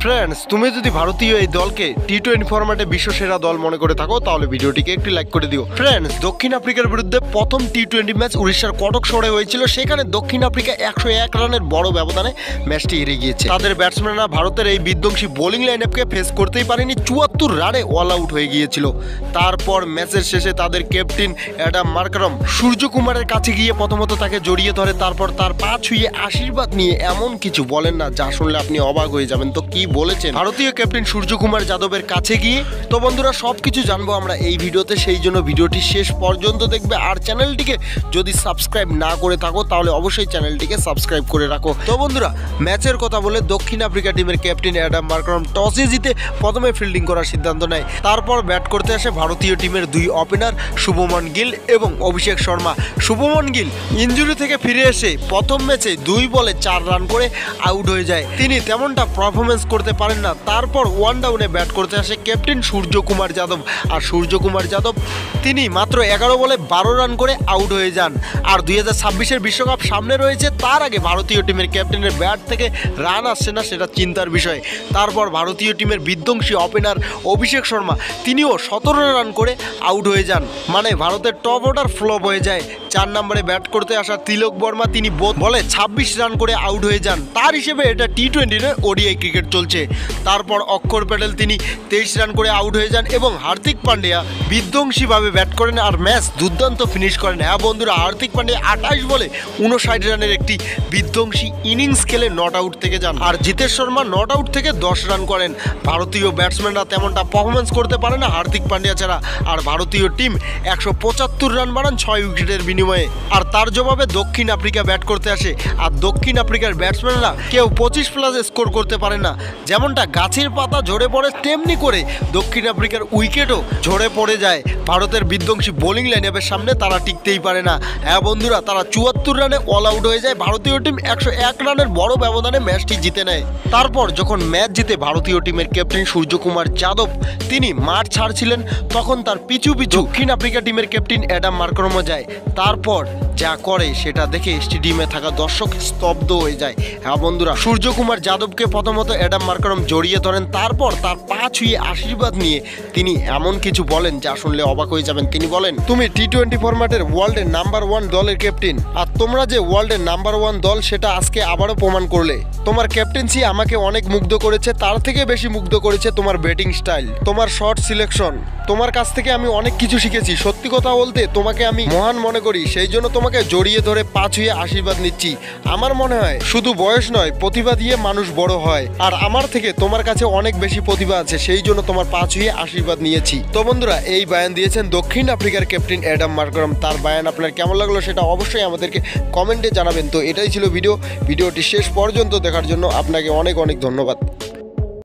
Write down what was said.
Friends, তুমি যদি ভারতীয় এই দলকে টি-20 ফরম্যাটে বিশ্বসেরা দল মনে করে থাকো তাহলে ভিডিওটিকে একটি লাইক করে দিও। ফ্রেন্ডস, দক্ষিণ আফ্রিকার বিরুদ্ধে প্রথম টি-20 ম্যাচ উড়িষ্যার কটক শহরে হয়েছিল। সেখানে দক্ষিণ আফ্রিকা 101 রানের বড় ব্যবধানে ম্যাচটি হেরে গিয়েছে। তাদের ব্যাটসম্যানরা ভারতের এই বিধ্বংসী বোলিং লাইনআপকে ফেস করতেই পারেনি, 74 রানে অল আউট হয়ে গিয়েছিল। তারপর ম্যাচের শেষে তাদের ক্যাপ্টেন অ্যাডাম মার্করম সূর্যকুমারের কাছে গিয়ে প্রথমত তাকে জড়িয়ে ধরে, তারপর তার পা ছুঁয়ে আশীর্বাদ নিয়ে এমন কিছু বলেন না যা শুনলে আপনি অবাক হয়ে যাবেন। তো কি বলেছেন ভারতীয় ক্যাপ্টেন সূর্যকুমার যাদবের কাছে গিয়ে? তো বন্ধুরা, সবকিছু জানবো আমরা এই ভিডিওতে, সেই জন্য ভিডিওটি শেষ পর্যন্ত দেখবে। আর চ্যানেলটিকে যদি সাবস্ক্রাইব না করে থাকো তাহলে অবশ্যই চ্যানেলটিকে সাবস্ক্রাইব করে রাখো। তো বন্ধুরা, ম্যাচের কথা বলে দক্ষিণ আফ্রিকা টিমের ক্যাপ্টেন অ্যাডাম মার্করম টসে জিতে প্রথমে ফিল্ডিং করার সিদ্ধান্ত নেয়। তারপর ব্যাট করতে আসে ভারতীয় টিমের দুই ওপেনার শুভমন গিল এবং অভিষেক শর্মা। শুভমন গিল ইনজুরি থেকে ফিরে এসে প্রথম ম্যাচে 2 বলে 4 রান করে আউট হয়ে যায়। তিনি তেমনটা পারফরমেন্স করতে পারেন না। তারপর ওয়ান ডাউনে ব্যাট করতে আসে ক্যাপ্টেন সূর্যকুমার যাদব। আর সূর্যকুমার যাদব তিনি মাত্র 11 বলে 12 রান করে আউট হয়ে যান। আর 2026-এর বিশ্বকাপ সামনে রয়েছে, তার আগে ভারতীয় টিমের ক্যাপ্টেনের ব্যাট থেকে রান আসছে না, সেটা চিন্তার বিষয়। তারপর ভারতীয় টিমের বিধ্বংসী ওপেনার অভিষেক শর্মা তিনিও 17 রান করে আউট হয়ে যান। মানে ভারতের টপ অর্ডার ফ্লপ হয়ে যায়। 4 নম্বরে ব্যাট করতে আসা তিলক বর্মা তিনি বলে 26 রান করে আউট হয়ে যান। তার হিসেবে এটা টি-20 ওডিআই ক্রিকেট চলছে। তারপর অক্ষর প্যাটেল তিনি 23 রান করে আউট হয়ে যান এবং হার্দিক পান্ডিয়া বিধ্বংসীভাবে ব্যাট করেন আর ম্যাচ দুর্দান্ত ফিনিশ করেন। হ্যাঁ বন্ধুরা, হার্দিক পান্ডিয়া 28 বলে 59 রানের একটি বিধ্বংসী ইনিংস খেলে নট আউট থেকে যান। আর জিতেশ শর্মা নট আউট থেকে 10 রান করেন। ভারতীয় ব্যাটসম্যানরা তেমনটা পারফরমেন্স করতে পারে না হার্দিক পান্ডিয়া ছাড়া। আর ভারতীয় টিম 175 রান বানান 6 উইকেটের বিনিময়ে। আর তার জবাবে দক্ষিণ আফ্রিকা ব্যাট করতে আসে। আর দক্ষিণ আফ্রিকার ব্যাটসম্যানরা কেউ 25+ স্কোর করতে পারে না। যেমনটা গাছের পাতা ঝরে পড়ে তেমনি করে দক্ষিণ আফ্রিকার উইকেটও ঝরে পড়ে যায়। ভারতের বিধ্বংসী বোলিং লাইনআপের সামনে তারা টিকতেই পারে না। হ্যাঁ বন্ধুরা, তারা 74 রানে অল আউট হয়ে যায়। ভারতীয় টিম 101 রানের বড় ব্যবধানে ম্যাচটি জিতে নেয়। তারপর যখন ম্যাচ জিতে ভারতীয় টিমের ক্যাপ্টেন সূর্যকুমার যাদব তিনি মাঠ ছাড়ছিলেন, তখন তার পিছু পিছু দক্ষিণ আফ্রিকা টিমের ক্যাপ্টেন অ্যাডাম মার্করমও যায়। তারপর যা করে সেটা দেখে স্টেডিয়ামে থাকা দর্শক স্তব্ধ হয়ে যায়। হ্যাঁ বন্ধুরা, সূর্যকুমার যাদবকে প্রথমত অ্যাডাম মার্করম জড়িয়ে ধরেন, তারপর তার পা ছুঁয়ে আশীর্বাদ নিয়ে তিনি এমন কিছু বলেন যা শুনলে অবাক হয়ে যাবেন। তিনি বলেন, তুমি টি-20 ফরম্যাটের ওয়ার্ল্ডের নাম্বার 1 দলের ক্যাপ্টেন, আর তোমরা যে ওয়ার্ল্ডের নাম্বার 1 দল সেটা আজকে আবারও প্রমাণ করলে। তোমার ক্যাপ্টেন্সি আমাকে অনেক মুগ্ধ করেছে, তার থেকে বেশি মুগ্ধ করেছে তোমার ব্যাটিং স্টাইল, তোমার শট সিলেকশন। তোমার কাছ থেকে আমি অনেক কিছু শিখেছি। সত্যি কথা বলতে তোমাকে আমি মহান মনে করি, সেই জন্য তোমাকে জড়িয়ে ধরে পা ছুঁয়ে আশীর্বাদ নিচ্ছি। আমার মনে হয় শুধু বয়স নয়, প্রতিভা দিয়ে মানুষ বড় হয়। আর আমার থেকে তোমার কাছে অনেক বেশি প্রতিভা আছে, সেই জন্য তোমার পা ছুঁয়ে আশীর্বাদ নিয়েছি। তো বন্ধুরা, এই বয়ান দিয়েছেন দক্ষিণ আফ্রিকার ক্যাপ্টেন অ্যাডাম মার্করম। তার বয়ান আপনার কেমন লাগলো সেটা অবশ্যই আমাদেরকে কমেন্টে জানাবেন। তো এটাই ছিল ভিডিওটি শেষ পর্যন্ত দেখার জন্য আপনাকে অনেক অনেক ধন্যবাদ।